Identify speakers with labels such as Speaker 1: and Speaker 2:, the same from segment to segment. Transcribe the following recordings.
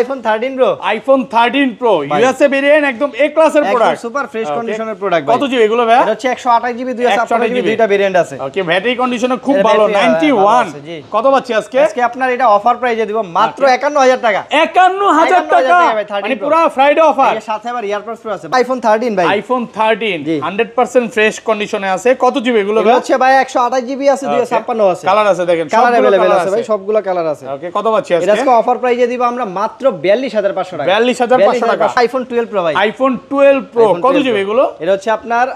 Speaker 1: iPhone 13 Pro,
Speaker 2: iPhone 13 Pro USA variant, একদম এ ক্লাসের product,
Speaker 1: super fresh কন্ডিশনের প্রোডাক্ট।
Speaker 2: কত জিবি এগুলো ভাই?
Speaker 1: এটা হচ্ছে 128 জিবি 256 জিবি দুইটা ভেরিয়েন্ট আছে।
Speaker 2: ওকে, ব্যাটারি কন্ডিশন খুব ভালো, 91। কত পাচ্ছি আজকে?
Speaker 1: আজকে আপনার এটা অফার প্রাইসে দিব মাত্র 51000 টাকা।
Speaker 2: 51000 টাকা, মানে পুরো ফ্রাইডে অফার।
Speaker 1: এর সাথে আবার ইয়ারপডস প্রো আছে। iPhone 13 ভাই,
Speaker 2: iPhone 13 100% ফ্রেশ কন্ডিশনে আছে। কত জিবি এগুলো ভাই?
Speaker 1: এটা হচ্ছে ভাই 128 জিবি আছে 256 আছে।
Speaker 2: কালার আছে, দেখেন
Speaker 1: কালার अवेलेबल আছে ভাই, সবগুলো কালার আছে।
Speaker 2: ওকে, কত পাচ্ছি আজকে?
Speaker 1: এটা আজকে অফার প্রাইসে দিব আমরা মাত্র 42500 টাকা।
Speaker 2: 42500 টাকা।
Speaker 1: iPhone 12 Pro ভাই,
Speaker 2: iPhone 12 Pro কত জিবি এগুলো?
Speaker 1: এটা হচ্ছে আপনার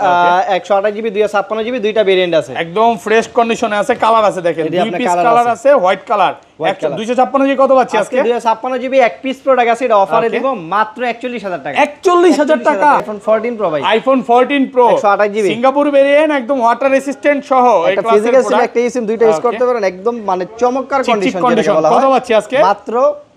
Speaker 1: 128 জিবি 256 জিবি দুইটা ভেরিয়েন্ট আছে।
Speaker 2: একদম ফ্রেশ কন্ডিশনে আছে, কালার আছে দেখেন, দুই পিস কালার আছে, হোয়াইট কালার। 256 জিবি কত পাচ্ছি আজকে?
Speaker 1: 256 জিবি এক পিস প্রোডাক্ট আছে, এটা অফারে দিব মাত্র 41000 টাকা।
Speaker 2: 41000 টাকা।
Speaker 1: iPhone 14 Pro ভাই,
Speaker 2: iPhone 14 Pro
Speaker 1: 128 GB
Speaker 2: Singapore variant, একদম ওয়াটার রেসিস্ট্যান্ট সহ এই ক্লাসের
Speaker 1: ফিজিক্যাল সিম
Speaker 2: প্রোডাক্ট।
Speaker 1: একটা সিম দুইটা ইউজ করতে পারেন, একদম মানে চমৎকার কন্ডিশন যেটা বলা হয়।
Speaker 2: কত পাচ্ছি আজকে?
Speaker 1: মাত্র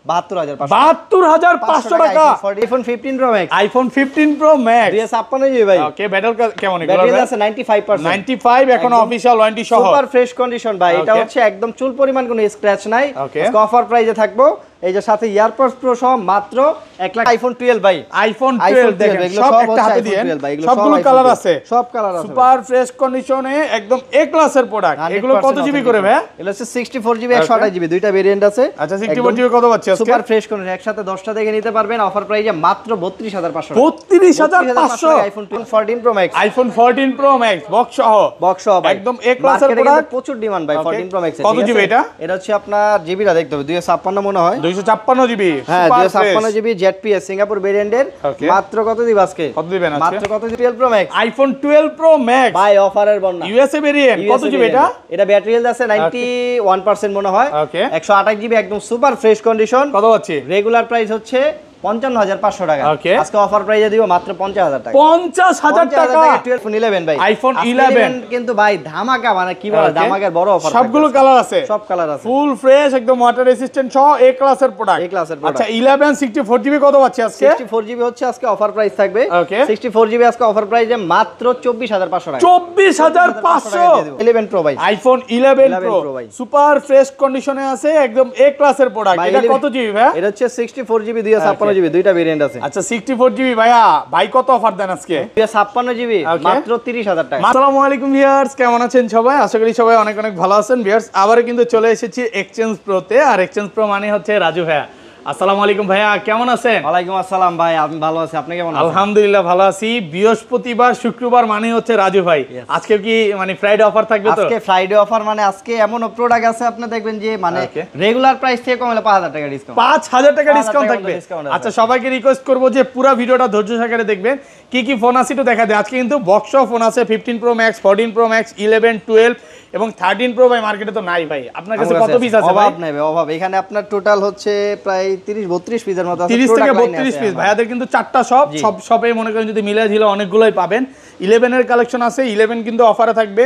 Speaker 1: 72500
Speaker 2: 72500 টাকা।
Speaker 1: iPhone 15 Pro Max,
Speaker 2: iPhone 15 Pro Max
Speaker 1: 256 GB ভাই।
Speaker 2: ওকে, ব্যাটারি কেমন এগুলো?
Speaker 1: ব্যাটারি আছে 95%,
Speaker 2: 95 এখন অফিশিয়াল ওয়ারেন্টি সহ,
Speaker 1: সুপার ফ্রেশ কন্ডিশন ভাই। এটা হচ্ছে একদম চুল পরিমাণ কোনো স্ক্র্যাচ নাই। আজকে অফার প্রাইসে থাকবো এই যে সাথে ইয়ারপডস প্রো সহ মাত্র 1 লাখ। iPhone 12 ভাই,
Speaker 2: iPhone 12 দেখেন, সব একটা হাতে দিয়েন, সবগুলো কালার আছে,
Speaker 1: সব কালার আছে,
Speaker 2: সুপার ফ্রেশ কন্ডিশনে একদম এ ক্লাসের প্রোডাক্ট। এগুলো কত জিবি করে ভাই?
Speaker 1: এটা হচ্ছে 64 জিবি 128 জিবি দুইটা ভেরিয়েন্ট আছে।
Speaker 2: আচ্ছা, 64 জিবি কত পাচ্ছি আজকে?
Speaker 1: সুপার ফ্রেশ কন্ডিশন একসাথে 10টা দেখে নিতে পারবেন অফার প্রাইসে মাত্র 32500
Speaker 2: 32500।
Speaker 1: iPhone 14 Pro Max,
Speaker 2: iPhone 14 Pro Max box সহ একদম এ ক্লাসের প্রোডাক্ট,
Speaker 1: প্রচুর ডিমান্ড ভাই 14 Pro Max এর।
Speaker 2: কত জিবি এটা?
Speaker 1: এটা হচ্ছে আপনার জিবিটা দেখতে হবে 256 মনে হয়,
Speaker 2: 256 জিবি।
Speaker 1: হ্যাঁ 256 জিবি ZPS সিঙ্গাপুর ভেরিয়েন্টের। মাত্র কত দিব আজকে?
Speaker 2: কত দিবেন আজকে?
Speaker 1: মাত্র কত 12 Pro Max,
Speaker 2: iPhone 12 Pro Max
Speaker 1: ভাই অফারের বন্যা।
Speaker 2: USA ভেরিয়েন্ট, কত জিবি এটা?
Speaker 1: এটা ব্যাটারি হেলথ আছে 91% মনে হয়।
Speaker 2: ওকে,
Speaker 1: 128 জিবি একদম সুপার ফ্রেশ কন্ডিশন।
Speaker 2: কত পাচ্ছি?
Speaker 1: রেগুলার প্রাইস হচ্ছে 55500 টাকা।
Speaker 2: ওকে,
Speaker 1: আজকে অফার প্রাইসে দিব মাত্র 50000 টাকা।
Speaker 2: 50000 টাকা।
Speaker 1: iPhone 11 ভাই,
Speaker 2: iPhone 11
Speaker 1: কিন্তু ভাই ধামাকা, মানে কি বলে ধামাকার বড় অফার।
Speaker 2: সবগুলো কালার আছে,
Speaker 1: সব কালার আছে,
Speaker 2: ফুল ফ্রেশ একদম ওয়াটার রেসিস্ট্যান্ট সহ এ ক্লাসের প্রোডাক্ট। আচ্ছা, 11 64 জিবি কত পাচ্ছি আজকে?
Speaker 1: 64 জিবি হচ্ছে আজকে অফার প্রাইস থাকবে।
Speaker 2: ওকে,
Speaker 1: 64 জিবি আজকে অফার প্রাইসে মাত্র 24500 টাকা।
Speaker 2: 24500।
Speaker 1: 11 Pro ভাই,
Speaker 2: iPhone 11 Pro সুপার ফ্রেশ কন্ডিশনে আছে, একদম এ ক্লাসের প্রোডাক্ট। এটা কত জিবি ভাই?
Speaker 1: এটা হচ্ছে 64 জিবি 256 জিবি দুইটা ভেরিয়েন্ট আছে।
Speaker 2: আচ্ছা, 64 জিবি ভাইয়া, ভাই কত অফার দেন আজকে?
Speaker 1: 256 জিবি মাত্র 30000 টাকা।
Speaker 2: আসসালামু আলাইকুম ভিউয়ার্স, কেমন আছেন সবাই? আশা করি সবাই অনেক অনেক ভালো আছেন। ভিউয়ার্স, আবারো কিন্তু চলে এসেছি এক্সচেঞ্জ প্রোতে, আর এক্সচেঞ্জ প্রো মানে হচ্ছে রাজু ভাইয়া। আসসালামু আলাইকুম ভাইয়া, কেমন আছেন?
Speaker 1: ওয়ালাইকুম আসসালাম ভাই, আমি ভালো আছি, আপনি কেমন আছেন?
Speaker 2: আলহামদুলিল্লাহ ভালো আছি। বৃহস্পতিবার শুক্রবার মানে হচ্ছে রাজু ভাই, আজকে কি মানে ফ্রাইডে অফার থাকবে? তো
Speaker 1: আজকে ফ্রাইডে অফার, মানে আজকে এমন প্রোডাক্ট আছে আপনি দেখবেন যে মানে রেগুলার প্রাইস থেকে কম হলে 5000 টাকা ডিসকাউন্ট,
Speaker 2: 5000 টাকা ডিসকাউন্ট থাকবে। আচ্ছা, সবাইকে রিকোয়েস্ট করব যে পুরো ভিডিওটা ধৈর্য সহকারে দেখবেন। কি কি ফোন আছে একটু দেখা দেয়। আজকে কিন্তু বক্স ফোন আছে 15 Pro Max, 14 Pro Max, 11, 12 এবং 13 Pro ভাই মার্কেটে তো নাই ভাই। আপনার কাছে কত পিস আছে ভাই?
Speaker 1: অভাব নাই ভাই, অভাব। এখানে আপনার টোটাল হচ্ছে প্রায় 30-32 পিসের মতো আছে।
Speaker 2: 30 থেকে 32 পিস। ভাইয়াদের কিন্তু 4টা সব শপে মনে করেন যদি মিলাই দিলে অনেকগুলোই পাবেন। 11 এর কালেকশন আছে, 11 কিন্তু অফারে থাকবে।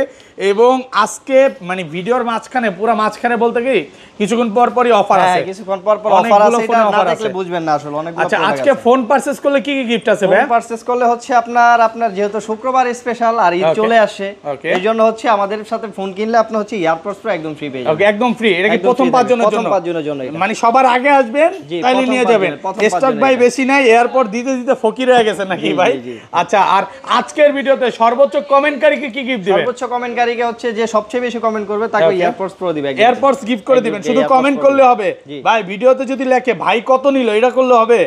Speaker 2: এবং আজকে মানে ভিডিওর মাঝখানে, পুরো মাঝখানে বলতে কি কিছুক্ষণ পর পরই অফার আছে,
Speaker 1: কিছুক্ষণ পর পর অফার আছে, এটা না দেখলে বুঝবেন না আসলে অনেকগুলো।
Speaker 2: আচ্ছা, আজকে ফোন পারচেজ করলে কি কি গিফট আছে ভাই?
Speaker 1: ফোন পারচেজ করলে হচ্ছে আপনার যেহেতু শুক্রবার স্পেশাল আর ঈদ চলে আসে, এইজন্য হচ্ছে আমাদের সাথে ফোন কিনলে আপনি হচ্ছে ইয়ারপডস প্রো একদম ফ্রি পেয়ে যাবেন।
Speaker 2: ওকে, একদম ফ্রি। এটা কি প্রথম 5 জনের জন্য?
Speaker 1: প্রথম 5 জনের জন্য,
Speaker 2: মানে সবার আগে আসবেন তাইলে নিয়ে যাবেন। স্টক ভাই বেশি নাই, এয়ারপড দিতে দিতে ফকির হয়ে গেছে নাকি ভাই? আচ্ছা, আর আজকের ভিডিওতে সর্বোচ্চ কমেন্টকারীকে কি গিফট দিবেন?
Speaker 1: সর্বোচ্চ কমেন্টকারীকে হচ্ছে যে সবচেয়ে বেশি কমেন্ট করবে তাকে ইয়ারপডস প্রো দিবেন।
Speaker 2: এয়ারপডস গিফট করে দিবেন, শুধু কমেন্ট করলে হবে ভাই। ভিডিওতে যদি লেখে ভাই কত নিল এটা করলে হবে?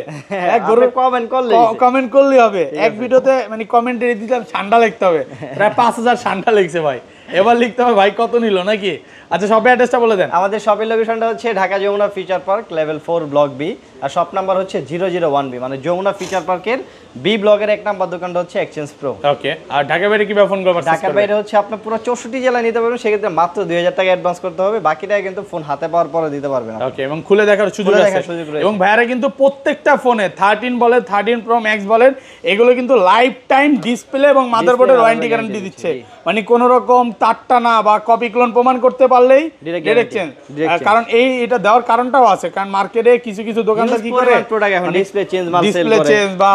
Speaker 2: এক গরু কমেন্ট করলে হবে। এক ভিডিওতে মানে কমেন্টে দিলাম ঠান্ডা লিখতে হবে, প্রায় 5000 ঠান্ডা লিখছে ভাই। এবার লিখতে হবে ভাই কত নিল নাকি। আচ্ছা, শপের অ্যাড্রেসটা বলে দেন।
Speaker 1: আমাদের শপের লোকেশনটা হচ্ছে Dhaka Jamuna future park level 4 block B, আর শপ নাম্বার হচ্ছে 001B, মানে যমুনা ফিচার পার্কের বি ব্লকের 1 নাম্বার দোকানটা হচ্ছে এক্সচেঞ্জ প্রো।
Speaker 2: ওকে, আর ঢাকা বাইরে কিভাবে ফোন করবেন?
Speaker 1: ঢাকার বাইরে হচ্ছে আপনি পুরো 64 জেলায় নিতে পারবেন, সেক্ষেত্রে মাত্র 2000 টাকা অ্যাডভান্স করতে হবে, বাকিটা কিন্তু ফোন হাতে পাওয়ার পরে দিতে পারবেন।
Speaker 2: ওকে, এবং খুলে দেখার সুযোগ আছে। এবং ভাইরা কিন্তু প্রত্যেকটা ফোনে 13 বলেন, 13 Pro Max বলেন, এগুলো কিন্তু লাইফ টাইম ডিসপ্লে এবং মাদারবোর্ডের ওয়ারেন্টি গ্যারান্টি দিচ্ছে। মানে কোনো রকম তারটা না বা কপি ক্লোন প্রমাণ করতে পারলেই ডাইরেক্ট চেঞ্জ। কারণ এটা দেওয়ার কারণটাও আছে, কারণ মার্কেটে কিছু কিছু দোকানদার কি করে
Speaker 1: প্রোডাক্ট এখন ডিসপ্লে চেঞ্জ মাল সেল করে,
Speaker 2: ডিসপ্লে চেঞ্জ বা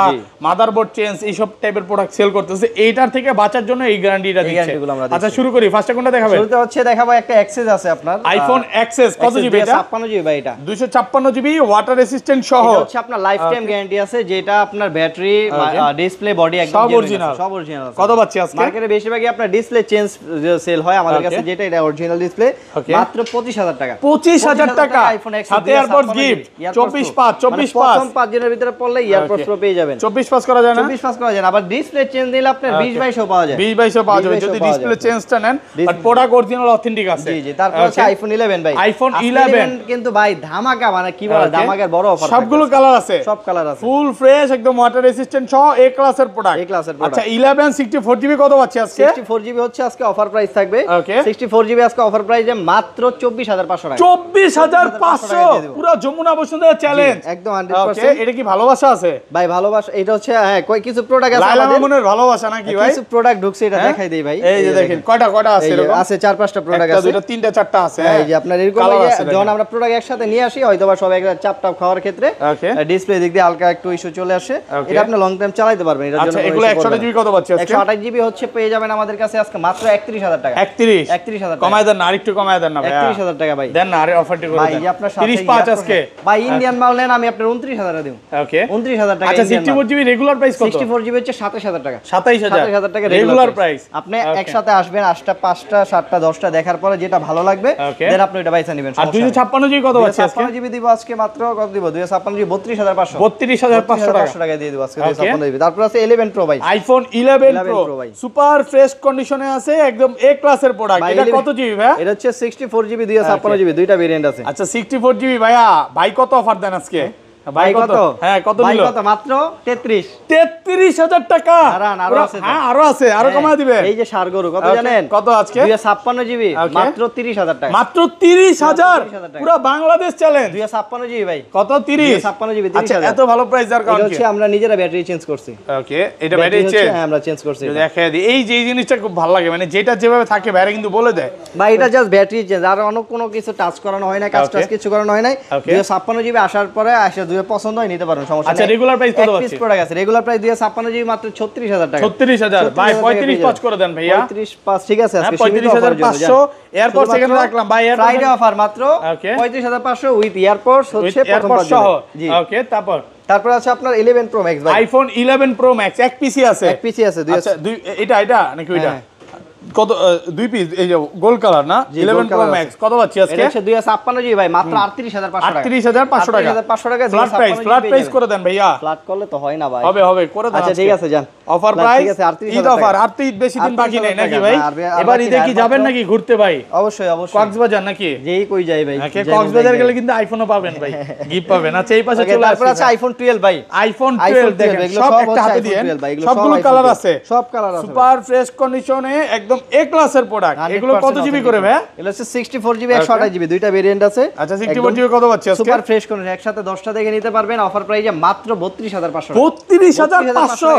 Speaker 2: মাদারবোর্ড চেঞ্জ এইসব টাইপের প্রোডাক্ট সেল করতেছে। এইটার থেকে বাঁচার জন্য এই গ্যারান্টিটা দিচ্ছে। আচ্ছা শুরু করি, ফার্স্টে কোনটা দেখাবে?
Speaker 1: শুরুতে হচ্ছে দেখাবো একটা অ্যাক্সেস আছে আপনার
Speaker 2: আইফোন এক্সএস। কত জিবি এটা?
Speaker 1: 56 জিবি ভাই। এটা
Speaker 2: 256 জিবি ওয়াটার রেসিস্ট্যান্ট সহ।
Speaker 1: এটা হচ্ছে আপনার লাইফ টাইম গ্যারান্টি আছে, যেটা আপনার ব্যাটারি ডিসপ্লে বডি একদম
Speaker 2: সব অরিজিনাল।
Speaker 1: সব অরিজিনাল আছে।
Speaker 2: কত পাচ্ছি আজকে?
Speaker 1: মার্কেটে বেশিরভাগই আপনার ডিসপ্লে চেঞ্জ সেল হয়, আমাদের কাছে যেটা এটা অরিজিনাল ডিসপ্লে, মাত্র 25000 টাকা।
Speaker 2: 25000 টাকা
Speaker 1: আইফোন এক্স
Speaker 2: সাথে এয়ারপডস গিফট 24
Speaker 1: 5 জনের ভিতরে পড়লে এয়ারপডস প্রো পেয়ে যাবেন।
Speaker 2: 24 করা যায় না?
Speaker 1: 24 করা যায় না। আবার ডিসপ্লে চেঞ্জ দিলে আপনার 20 22 পাওয়া যায়।
Speaker 2: 20 পাওয়া যাবে যদি ডিসপ্লে চেঞ্জটা নেন, বাট প্রোডাক্ট অরিজিনাল অথেন্টিক আছে।
Speaker 1: জি জি। তারপর আছে আইফোন 11 ভাই।
Speaker 2: আইফোন 11
Speaker 1: কিন্তু ভাই ধামাকা, মানে কি বলে ধামাকার বড় অফার।
Speaker 2: সবগুলো কালার আছে,
Speaker 1: সব কালার আছে,
Speaker 2: ফুল ফ্রেশ একদম ওয়াটার রেসিস্ট্যান্ট সহ এ ক্লাসের প্রোডাক্ট। আচ্ছা 11 64 জিবি কত পাচ্ছি আজকে?
Speaker 1: 64 জিবি হচ্ছে আজকে অফার প্রাইস থাকবে। 64 জিবি আজকে অফার প্রাইসে মাত্র 24500 টাকা।
Speaker 2: 24500 পুরো যমুনা বসুন্ধরা চ্যালেঞ্জ
Speaker 1: একদম 100%।
Speaker 2: এটা কি ভালোবাসা আছে
Speaker 1: ভাই? ভালোবাসা এটা হচ্ছে হ্যাঁ, কই কিছু প্রোডাক্ট আছে
Speaker 2: লাইলা মামুনের ভালোবাসা নাকি ভাই?
Speaker 1: কিছু প্রোডাক্ট ঢুকছে, এটা দেখাই দেই ভাই।
Speaker 2: এই যে দেখেন কয়টা আছে এরকম?
Speaker 1: আছে 4-5টা প্রোডাক্ট আছে,
Speaker 2: 2টা 3টা 4টা আছে।
Speaker 1: এই যে আপনার এরকম যখন আমরা প্রোডাক্ট একসাথে নিয়ে আসি, হয়তোবা সব একটা চাপটাপ খাওয়ার ক্ষেত্রে ডিসপ্লে দিক দিয়ে হালকা একটু ইস্যু চলে আসে, এটা আপনি লং টাইম চালাতে পারবেন। এটার জন্য
Speaker 2: এগুলো 128 জিবি কত পাচ্ছি আজকে?
Speaker 1: 128 জিবি হচ্ছে পেয়ে যাবেন আমাদের কাছে আজকে মাত্র 31000 টাকা।
Speaker 2: 31000 কমায় দেন না, আরেকটু কমায় দেন না ভাই।
Speaker 1: 31000 টাকা ভাই দেন
Speaker 2: না, আরে অফারটি করে দেন
Speaker 1: ভাই। আপনার
Speaker 2: 35 আজকে
Speaker 1: ভাই ইন্ডিয়ান মাল নেন, আমি আপনার 29000 এ দেব।
Speaker 2: ওকে
Speaker 1: 29000 টাকা।
Speaker 2: আচ্ছা 64 জিবি রেগুলার প্রাইস কত?
Speaker 1: 64 জিবি হচ্ছে 27000 টাকা।
Speaker 2: 27000
Speaker 1: টাকা
Speaker 2: রেগুলার প্রাইস।
Speaker 1: আপনি একসাথে আসবেন 8টা 5টা 7টা 10টা দেখার পরে যেটা ভালো লাগবে দেন আপনি ওটা বাইসা নেবেন।
Speaker 2: আর 256 জিবি কত পাচ্ছি আজকে?
Speaker 1: 256 জিবি দিব আজকে মাত্র কত দিব? 256 জিবি 32500
Speaker 2: 32500
Speaker 1: টাকা দিয়ে দিব আজকে 256 জিবি। তারপর আছে 11 প্রো ভাই।
Speaker 2: আইফোন 11 প্রো সুপার ফ্রেশ কন্ডিশনে আছে, একদম এ ক্লাসের প্রোডাক্ট। এটা কত জিবি ভাই?
Speaker 1: এটা হচ্ছে 64 জিবি 256 জিবি, দুইটা ভেরিয়েন্ট আছে।
Speaker 2: আচ্ছা 64 জিবি ভাইয়া, ভাই কত অফার দেন আজকে?
Speaker 1: ভাই কত?
Speaker 2: হ্যাঁ কত
Speaker 1: ভাই
Speaker 2: নিলো?
Speaker 1: কত? মাত্র
Speaker 2: 33000 টাকা।
Speaker 1: আরো আছে।
Speaker 2: হ্যাঁ আরো আছে, আরো কমায় দিবে।
Speaker 1: এই যে সারগরু কত জানেন?
Speaker 2: কত আজকে?
Speaker 1: 256 জিবি মাত্র 30000 টাকা।
Speaker 2: মাত্র 30000 পুরো বাংলাদেশ চ্যালেঞ্জ।
Speaker 1: 256 জিবি ভাই।
Speaker 2: কত? 30
Speaker 1: 256 জিবি 30000।
Speaker 2: আচ্ছা এত ভালো প্রাইস দেওয়ার কারণ কি?
Speaker 1: এটা হচ্ছে আমরা নিজেরা ব্যাটারি চেঞ্জ করছি।
Speaker 2: ওকে এটা ব্যাটারি চেঞ্জ?
Speaker 1: হ্যাঁ আমরা চেঞ্জ করছি।
Speaker 2: দেখাই দিই, এই যে জিনিসটা খুব ভালো লাগে, মানে যেটা যেভাবে থাকে ভাইরা কিন্তু বলে দেয়
Speaker 1: ভাই এটা জাস্ট ব্যাটারি চেঞ্জ, আর অন্য কোনো কিছু টাচ করানো হয় না, কাজ টাচ কিছু করানো হয় না। 256 জিবি আসার পরে আসে দুই পছন্দ হয় নিতে পারেন, সমস্যা নেই।
Speaker 2: আচ্ছা রেগুলার প্রাইস কত আছে?
Speaker 1: প্রোডাক্ট আছে রেগুলার প্রাইস 256 জিবি মাত্র 36000 টাকা।
Speaker 2: 36000 ভাই 35 করে দেন ভাইয়া।
Speaker 1: 35 ঠিক আছে আজকে
Speaker 2: 35500 এয়ারপোর্ট সেখানে রাখলাম ভাই।
Speaker 1: ফ্রাইডে অফার মাত্র 35500 উইথ এয়ারপোর্ট হচ্ছে প্রথম
Speaker 2: সহ। ওকে তারপর
Speaker 1: আছে আপনার 11 প্রো ম্যাক্স ভাই।
Speaker 2: আইফোন 11 প্রো ম্যাক্স এক পিসি আছে।
Speaker 1: এক পিসি আছে দুই।
Speaker 2: আচ্ছা এটা নাকি ওইটা? কত দুই পিস? এই যে গোল্ড কালার না 11 প্রো ম্যাক্স কত পাচ্ছি আজকে?
Speaker 1: এটা হচ্ছে 256 জিবি ভাই মাত্র 38500 টাকা।
Speaker 2: 38500 টাকা।
Speaker 1: 38500 টাকা
Speaker 2: ফ্ল্যাট প্রাইস করে দেন ভাইয়া।
Speaker 1: ফ্ল্যাট করলে তো হয় না ভাই।
Speaker 2: হবে করে দেন।
Speaker 1: আচ্ছা ঠিক আছে যান।
Speaker 2: Offer price Eid offer. আর তো ঈদ বেশি দিন বাকি নেই নাকি ভাই? এবার ঈদে কি যাবেন নাকি ঘুরতে ভাই?
Speaker 1: অবশ্যই
Speaker 2: কক্সবাজার নাকি?
Speaker 1: যেই কই যাই ভাই।
Speaker 2: কক্সবাজার গেলে কিন্তু আইফোনও পাবেন ভাই, গিফট পাবেন। আচ্ছা এই পাশে চলে আসুন।
Speaker 1: তারপর আছে আইফোন 12 ভাই।
Speaker 2: আইফোন 12 দেখেন সব একটা হাতে দিয়ে, সবগুলো কালার আছে,
Speaker 1: সব কালার আছে,
Speaker 2: সুপার ফ্রেশ কন্ডিশনে একদম এ ক্লাসের প্রোডাক্ট। এগুলো কত জিবি করে ভাই?
Speaker 1: এটা হচ্ছে 64 জিবি 128 জিবি, দুইটা ভেরিয়েন্ট আছে।
Speaker 2: আচ্ছা 64 জিবি কত পাচ্ছি আজকে?
Speaker 1: সুপার ফ্রেশ কন্ডিশন একসাথে 10টা দেখে নিতে পারবেন অফার প্রাইসে মাত্র 32500
Speaker 2: 32500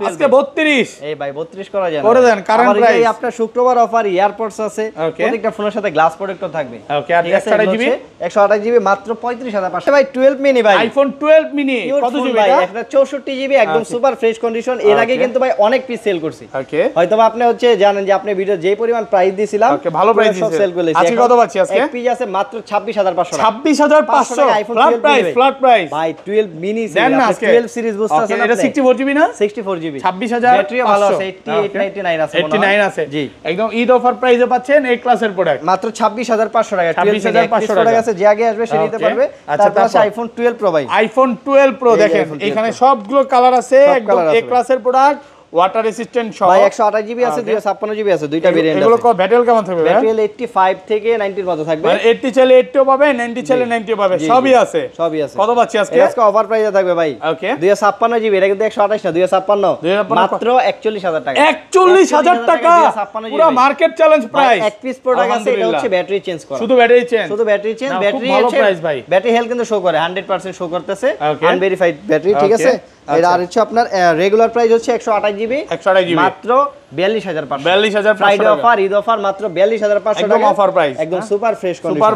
Speaker 2: আজকে 32।
Speaker 1: এই ভাই 32 করা যায় না
Speaker 2: করে দেন কারেন্ট প্রাইস।
Speaker 1: আপনার শুক্রবার অফার এয়ারপডস আছে, প্রত্যেকটা ফোনের সাথে গ্লাস প্রোটেক্টর থাকবে।
Speaker 2: ওকে আর 128
Speaker 1: জিবি মাত্র 35500 ভাই। 12 মিনি ভাই,
Speaker 2: আইফোন 12 মিনি কত জিবি
Speaker 1: ভাই? এটা 64 জিবি একদম সুপার ফ্রেশ কন্ডিশন। এর আগে কিন্তু ভাই অনেক পিস সেল করছি।
Speaker 2: ওকে
Speaker 1: হয়তোবা আপনি হচ্ছে জানেন যে আপনি ভিডিও যেই পরিমাণ প্রাইস দিয়েছিলাম,
Speaker 2: ওকে ভালো প্রাইস দিয়েছেন।
Speaker 1: সেল করেছি।
Speaker 2: আজকে কত পাচ্ছি আজকে?
Speaker 1: এক পিস আছে মাত্র 26500 টাকা।
Speaker 2: 26500 ফ্ল্যাট প্রাইস
Speaker 1: ভাই। 12 মিনি
Speaker 2: দেন না আজকে
Speaker 1: 12 সিরিজ বুঝতাছেন না?
Speaker 2: এটা 64 জিবি না?
Speaker 1: 64 জিবি
Speaker 2: 26500
Speaker 1: ব্যাটারিও ভালো আছে, 88 99 আছে,
Speaker 2: 89 আছে।
Speaker 1: জি
Speaker 2: একদম ঈদ অফার প্রাইসে পাচ্ছেন এই ক্লাসের প্রোডাক্ট
Speaker 1: মাত্র 26500 টাকা।
Speaker 2: 26500 টাকা
Speaker 1: আছে, যে আগে আসবে সে নিতে পারবে। তারপর আছে আইফোন 12 প্রো ভাই।
Speaker 2: আইফোন 12 প্রো দেখেন এখানে সবগুলো কালার আছে, একদম এ ক্লাসের প্রোডাক্ট, ওয়াটার রেসিস্ট্যান্ট সহ।
Speaker 1: ভাই 128 জিবি আছে, 256 জিবি আছে, দুইটা ভেরিয়েন্ট আছে।
Speaker 2: এগুলো ব্যাটারি কেমন থাকবে?
Speaker 1: ব্যাটারি 85 থেকে 90 এর মতো থাকবে।
Speaker 2: মানে 80 চাইলে 80 পাবে, 90 চাইলে 90 পাবে, সবই আছে। কত পাচ্ছি আজকে?
Speaker 1: আজকে অফার প্রাইসে থাকবে ভাই।
Speaker 2: ওকে
Speaker 1: 256 জিবি, এটা কিন্তু 128 না, 256 মাত্র 41000 টাকা।
Speaker 2: 41000 টাকা পুরো মার্কেট চ্যালেঞ্জ প্রাইস।
Speaker 1: এক পিস প্রোডাক্ট আছে, এটা হচ্ছে ব্যাটারি চেঞ্জ করা,
Speaker 2: শুধু ব্যাটারি চেঞ্জ,
Speaker 1: ব্যাটারি
Speaker 2: ভালো প্রাইস ভাই।
Speaker 1: ব্যাটারি হেলথ কিন্তু শো করে 100% শো করতেছে, আনভেরিফাইড ব্যাটারি, ঠিক আছে। এটা আর হচ্ছে আপনার রেগুলার প্রাইস হচ্ছে 128 জিবি মাত্র 42500 ফ্রাইডে অফার ঈদ অফার মাত্র 42500 টাকা
Speaker 2: একদম অফার প্রাইস
Speaker 1: একদম সুপার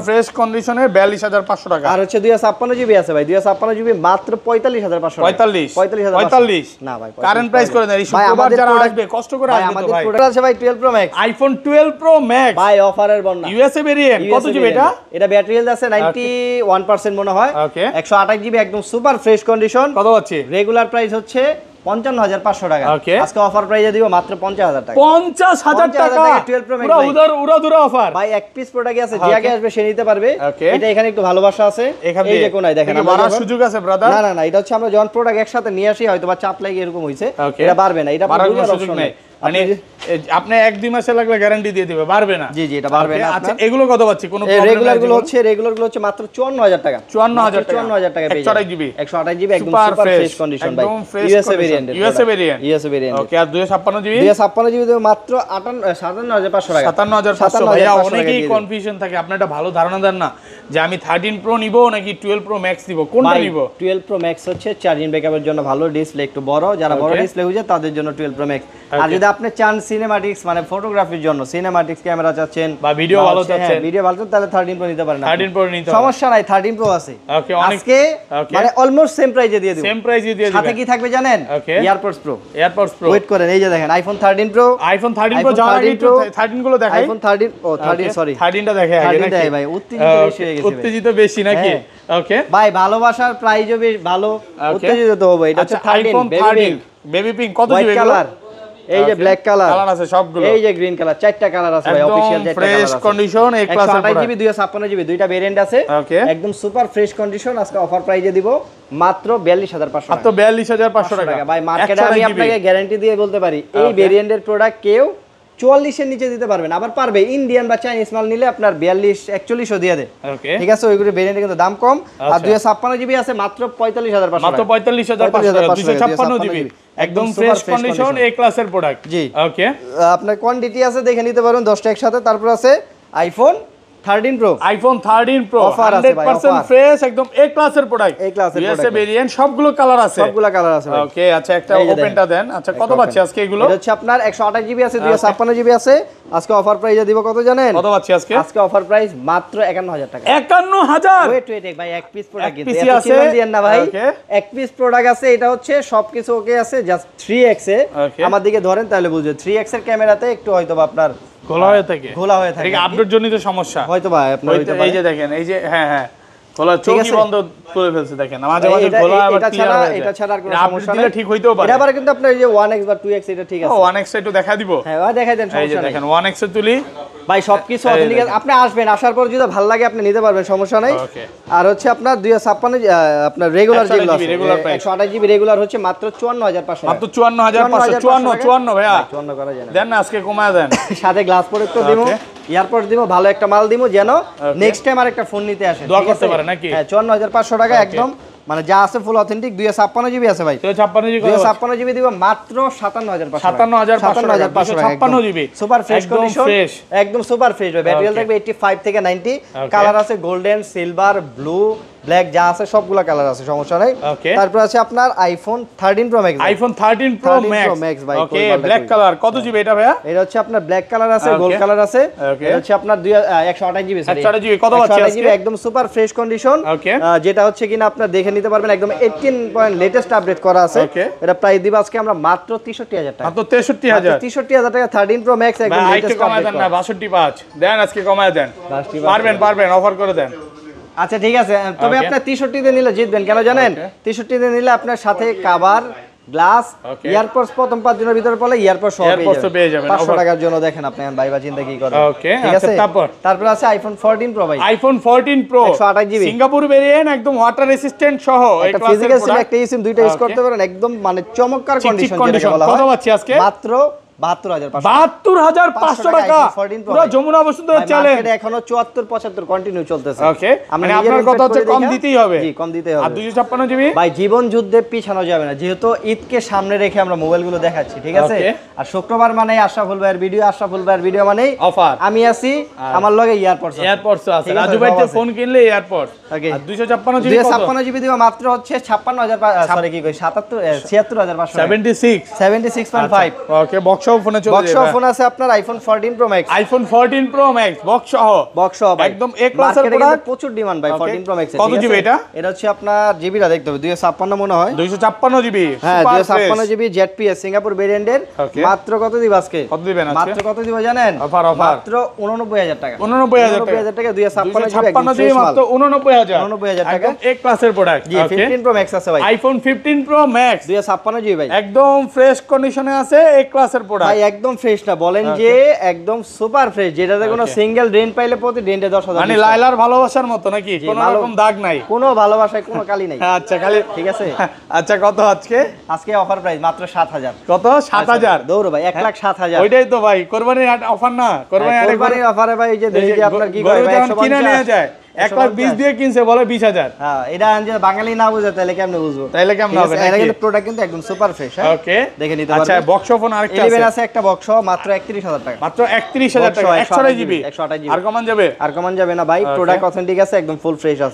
Speaker 1: ফ্রেশ
Speaker 2: কন্ডিশনে 42500 টাকা
Speaker 1: আর হচ্ছে 256 জিবি আছে ভাই 256 জিবি মাত্র 45500
Speaker 2: 45
Speaker 1: না ভাই
Speaker 2: কারেন্ট প্রাইস করে দেন এই শুক্রবার যারা আসবে কষ্ট করে আসবে তো ভাই
Speaker 1: আমাদের প্রোডাক্ট আছে ভাই 12 pro max
Speaker 2: iPhone 12 pro max
Speaker 1: ভাই অফারের বন্যা
Speaker 2: ইউএসএ ভেরিয়েন্ট কত জিবি
Speaker 1: এটা ব্যাটারি হেলথ আছে 91% মনে হয়
Speaker 2: ওকে
Speaker 1: 128 জিবি একদম সুপার ফ্রেশ কন্ডিশন
Speaker 2: কত হচ্ছে
Speaker 1: রেগুলার প্রাইস হচ্ছে 55500 টাকা আজকে অফার প্রাইসে দিব মাত্র 50000 টাকা
Speaker 2: 50000 টাকা
Speaker 1: 12 প্রো
Speaker 2: পুরো উড়াধুরা অফার
Speaker 1: ভাই এক পিস প্রোডাক্ট আছে যে আগে আসবে সে নিতে পারবে এটা এখানে একটু ভালোবাসা আছে এই যে কোনায় দেখেন
Speaker 2: আমার সুযোগ আছে ব্রাদার
Speaker 1: না এটা হচ্ছে আমরা যখন প্রোডাক্ট একসাথে নিয়ে আসি হয়তো বা চাপ লাগে এরকম হইছে এটা পারবে না এটা
Speaker 2: পারার সুযোগ নেই মানে আপনি 1-2 মাসে লাগলে গ্যারান্টি দিয়ে দিবে পারবে না
Speaker 1: জি এটা পারবে না
Speaker 2: আচ্ছা এগুলো কত পাচ্ছি কোন
Speaker 1: রেগুলার গুলো হচ্ছে মাত্র 54000 টাকা
Speaker 2: 54000 টাকা পেয়ে
Speaker 1: 128 জিবি একদম সুপার ফ্রেশ কন্ডিশন ভাই ইউএসএ ভেরিয়েন্ট
Speaker 2: ওকে আর 256 জিবি
Speaker 1: 256 জিবি দেব মাত্র 57500 টাকা
Speaker 2: 57500 ভাইয়া অনেকেই কনফিউশন থাকে আপনি একটা ভালো ধারণা দেন না যে আমি 13 প্রো নিব নাকি 12 প্রো ম্যাক্স নিব কোনটা নিব
Speaker 1: 12 প্রো ম্যাক্স হচ্ছে চার্জিং ব্যাকআপের জন্য ভালো ডিসপ্লে একটু বড় যারা বড় ডিসপ্লে হয়ে যায় তাদের জন্য 12 প্রো ম্যাক্স আর যদি আপনি চান সিনেম্যাটিক্স মানে ফটোগ্রাফির জন্য সিনেম্যাটিক্স ক্যামেরা চাচ্ছেন
Speaker 2: বা ভিডিও ভালো চাচ্ছেন
Speaker 1: ভিডিও ভালো তাহলে 13 প্রো নিতে পারেন
Speaker 2: 13 প্রো নিতে
Speaker 1: সমস্যা নাই 13 প্রো আছে
Speaker 2: ওকে
Speaker 1: আজকে মানে অলমোস্ট সেম প্রাইসে দিয়ে দেব
Speaker 2: সেম প্রাইসে দিয়ে দিবেন
Speaker 1: সাথে কি থাকবে জানেন এয়ারপডস প্রো ওয়েট করেন এই যে দেখেন আইফোন 13 প্রো
Speaker 2: যারা 13 গুলো দেখাই
Speaker 1: আইফোন 13 ও 13 সরি
Speaker 2: 13 টা দেখে আগে নাকি
Speaker 1: ভাই উত্তেজিত বেশি হয়ে গেছে
Speaker 2: উত্তেজিত বেশি নাকি ওকে
Speaker 1: ভাই ভালোবাসার প্রাইসও বেশ ভালো উত্তেজিত তো হবে এটা হচ্ছে 13
Speaker 2: বেবি পিঙ্ক কত জিবি
Speaker 1: কালার এই যে ব্ল্যাক কালার
Speaker 2: আছে সবগুলো
Speaker 1: এই যে গ্রিন কালার চারটা কালার আছে ভাই অফিশিয়াল চারটা কালার আছে
Speaker 2: ফ্রেশ কন্ডিশন এ ক্লাসের
Speaker 1: 128 জিবি 256 জিবি দুইটা ভেরিয়েন্ট আছে একদম সুপার ফ্রেশ কন্ডিশন আজকে অফার প্রাইসে দিব মাত্র 42500 টাকা
Speaker 2: মাত্র 42500 টাকা
Speaker 1: ভাই মার্কেটে আমি আপনাকে গ্যারান্টি দিয়ে বলতে পারি এই ভেরিয়েন্টের প্রোডাক্ট কেউ 44 এর নিচে দিতে পারবে না আবার পারবে ইন্ডিয়ান বা চাইনিজ মাল নিলে আপনার 42 41 ও দিয়ে দেয় ঠিক আছে ওইগুলো ভেরিয়েন্টে কিন্তু দাম কম আর 256 জিবি আছে মাত্র 45500
Speaker 2: মাত্র 45500 টাকা 256 জিবি একদম ফ্রেশ কন্ডিশন এ ক্লাসের প্রোডাক্ট
Speaker 1: জি
Speaker 2: ওকে
Speaker 1: আপনার কোয়ান্টিটি আছে দেখে নিতে পারেন 10টা একসাথে তারপর আছে iPhone 13 pro
Speaker 2: iPhone 13 pro 100% fresh একদম এ ক্লাসের প্রোডাক্ট ইউএসএ ভেরিয়েন্ট সবগুলো কালার আছে ভাই ওকে আচ্ছা একটা ওপেনটা দেন আচ্ছা কত পাচ্ছি আজকে এগুলো
Speaker 1: এটা হচ্ছে আপনার 128 জিবি আছে 256 জিবি আছে আজকে অফার প্রাইসে দিব কত জানেন
Speaker 2: কত পাচ্ছি আজকে
Speaker 1: অফার প্রাইস মাত্র 51000 টাকা
Speaker 2: 51000
Speaker 1: ওয়েট ভাই এক পিস প্রোডাক্ট কিন্তু এত চিন্তা দেন না ভাই এক পিস প্রোডাক্ট আছে এটা হচ্ছে সবকিছু ওকে আছে জাস্ট 3x এ আমার দিকে ধরেন তাহলে বুঝবেন 3x এর ক্যামেরাতে একটু হয়তো আপনার
Speaker 2: খোলা হয়ে থাকে
Speaker 1: এটা
Speaker 2: আপডেট জনিত সমস্যা
Speaker 1: হয়তো ভাই আপনার
Speaker 2: এই যে দেখেন এই যে হ্যাঁ খোলা চোখই বন্ধ করে ফেলছে দেখেন মাঝে মাঝে খোলা আবার
Speaker 1: এটা ছাড়া আর কোনো সমস্যা
Speaker 2: নেই ঠিক হইতেও পারে
Speaker 1: এটা আবার কিন্তু আপনার এই যে 1x বা 2x এটা ঠিক আছে
Speaker 2: 1x একটু দেখা দিব
Speaker 1: হ্যাঁ দেখাই দেন
Speaker 2: এই যে দেখেন 1x এ তুলি
Speaker 1: ভাই সবকিছু অথেন্টিক আপনি আসবেন আসার পর যদি ভালো লাগে আপনি নিতে পারবেন সমস্যা নাই আর হচ্ছে আপনার 256 আপনার রেগুলার যেগুলো আছে 128 জিবি রেগুলার হচ্ছে মাত্র 54500
Speaker 2: মাত্র 54554 ভাইয়া
Speaker 1: 54 করা যায় না
Speaker 2: দেন না আজকে কমায় দেন
Speaker 1: সাথে গ্লাস প্রোডাক্ট দিব এয়ারপড দিব ভালো একটা মাল দিব যেন নেক্সট টাইম আরেকটা ফোন নিতে আসে
Speaker 2: দোয়া করতে পারে নাকি
Speaker 1: হ্যাঁ 54500 টাকা একদম মানে যা আছে ফুল অথেন্টিক 256 জিবি আছে ভাই 256 জিবি দিব মাত্র 57500 জিবি সুপার ফ্রেশ কন্ডিশন একদম সুপার ফ্রেশ ভাই ব্যাটারি থাকবে 85 থেকে 90 কালার আছে গোল্ডেন সিলভার ব্লু ব্ল্যাক যা আছে সবগুলা কালার আছে সমস্যা নাই তারপর আছে আপনার iPhone 13 pro max
Speaker 2: iPhone 13 pro max
Speaker 1: ভাই
Speaker 2: ওকে ব্ল্যাক কালার কত জিবি এটা ভাইয়া
Speaker 1: এটা হচ্ছে আপনার ব্ল্যাক কালার আছে গোল্ড কালার আছে এটা হচ্ছে আপনার 128 জিবি
Speaker 2: 128 জিবি কত পাচ্ছি আজকে
Speaker 1: একদম সুপার ফ্রেশ কন্ডিশন যেটা হচ্ছে কিনা আপনার দেখে নিতে পারবেন একদম 18 পয়েন্ট লেটেস্ট আপডেট করা আছে এটা প্রাইস দিব আজকে আমরা মাত্র 63000 টাকা
Speaker 2: মাত্র 63000
Speaker 1: টাকা 13 প্রো ম্যাক্স একদম লেটেস্ট
Speaker 2: কমায় দেন না 62.5 দেন আজকে কমায় দেন পারবেন অফার করে দেন
Speaker 1: আচ্ছা ঠিক আছে তবে আপনি 63 তে নিলে জিতবেন কেন জানেন 63 তে নিলে আপনার সাথে কভার গ্লাস এয়ারপডস প্রথম 5 দিনের ভিতরে পড়লে এয়ারপড সহ পেয়ে যাবেন 500 টাকার জন্য দেখেন আপনি ভাইবা চিন্তা কি করেন
Speaker 2: ওকে আচ্ছা
Speaker 1: তারপর আছে আইফোন 14 প্রো ভাই
Speaker 2: iPhone 14 pro
Speaker 1: 128 GB
Speaker 2: Singapore variant একদম ওয়াটার রেসিস্ট্যান্ট সহ এই ক্লাসের
Speaker 1: প্রোডাক্ট একটা সিম দুইটা ইউজ করতে পারেন একদম মানে চমৎকার কন্ডিশন
Speaker 2: কত পাচ্ছি আজকে
Speaker 1: মাত্র
Speaker 2: 72500 টাকা পুরো যমুনা বসুন্ধরা চ্যালেঞ্জ
Speaker 1: এখনো 74 75 কন্টিনিউ চলতেছে।
Speaker 2: ওকে, মানে আপনার কথা হচ্ছে কম দিতেই হবে।
Speaker 1: জি, কম দিতেই হবে।
Speaker 2: আর 256 জিবি
Speaker 1: ভাই জীবন যুদ্ধে পিছানো যাবে না, যেহেতু ঈদকে সামনে রেখে আমরা মোবাইলগুলো দেখাচ্ছি, ঠিক আছে? আর শুক্রবার মানে আশরাফুল ভাইয়ের ভিডিও মানেই অফার। আমি আছি, আমার লগে ইয়ারপডস
Speaker 2: আছে, রাজু ভাই তো ফোন কিনলে ইয়ারপডস।
Speaker 1: ওকে,
Speaker 2: আর 256
Speaker 1: জিবি দিব মাত্র হচ্ছে 56000, সরি কি কই 76500, 76.5।
Speaker 2: ওকে, বক্স ফোনে চলে যাবে।
Speaker 1: বক্স ফোন আছে আপনার iPhone 14 pro max,
Speaker 2: iPhone 14 pro max box সহ
Speaker 1: ভাই
Speaker 2: একদম এ ক্লাসের প্রোডাক্ট।
Speaker 1: প্রচুর ডিমান্ড ভাই 14 প্রো ম্যাক্স।
Speaker 2: কত জিবি এটা?
Speaker 1: এটা হচ্ছে আপনার জিবিটা দেখতে হবে 256 মনে হয়,
Speaker 2: 256 জিবি।
Speaker 1: হ্যাঁ 256 জিবি জেডপিএস সিঙ্গাপুর ভেরিয়েন্টের। মাত্র কত দিব আজকে?
Speaker 2: কত দিবেন আজকে?
Speaker 1: মাত্র কত দিব জানেন?
Speaker 2: অফার
Speaker 1: মাত্র 89000 টাকা।
Speaker 2: 89000
Speaker 1: টাকা 256
Speaker 2: জিবি মাত্র 89000
Speaker 1: টাকা।
Speaker 2: এ ক্লাসের প্রোডাক্ট।
Speaker 1: জি 15 প্রো ম্যাক্স আছে ভাই,
Speaker 2: আইফোন 15 প্রো ম্যাক্স
Speaker 1: 256 জিবি ভাই,
Speaker 2: একদম ফ্রেশ কন্ডিশনে আছে। এ ক্লাসের প্রোডাক্ট
Speaker 1: ভাই, একদম ফ্রেশ না বলেন যে একদম সুপার ফ্রেশ, যেটাতে কোনো সিঙ্গেল ড্রেন পাইলে প্রতি ড্রেনে 10000।
Speaker 2: মানে লাইলার ভালোবাসার মতো নাকি? কোনো রকম দাগ নাই,
Speaker 1: কোনো ভালোবাসায় কোনো কালি নাই।
Speaker 2: আচ্ছা খালি,
Speaker 1: ঠিক আছে।
Speaker 2: আচ্ছা কত আজকে?
Speaker 1: আজকে অফার প্রাইস মাত্র 7000।
Speaker 2: কত? 7000
Speaker 1: দৌড় ভাই, 1,07,000।
Speaker 2: ওইটাই তো ভাই কোরবানির অফার না? কোরবানির
Speaker 1: অফারে ভাই, এই যে দেখি যে আপনার কি করে ভাই, 150
Speaker 2: কিনে নিয়ে যায় 1,20,000 দিয়ে কিনছে বলে 20000।
Speaker 1: হ্যাঁ, এটা যে বাঙালি না বুঝে তাহলে কেমনে বুঝবো?
Speaker 2: তাইলে কেমন হবে?
Speaker 1: এটা কিন্তু প্রোডাক্ট কিন্তু একদম সুপার ফ্রেশ। হ্যাঁ,
Speaker 2: ওকে,
Speaker 1: দেখে নিতে পারবেন।
Speaker 2: আচ্ছা বক্স ফোন আরেকটা
Speaker 1: 11 আছে একটা বক্স, মাত্র 31000 টাকা।
Speaker 2: মাত্র 31000 টাকা, 128 জিবি।
Speaker 1: 128 জিবি।
Speaker 2: আর কমান যাবে?
Speaker 1: আর কমান যাবে না ভাই, প্রোডাক্ট অথেন্টিক আছে, একদম ফুল ফ্রেশ আছে।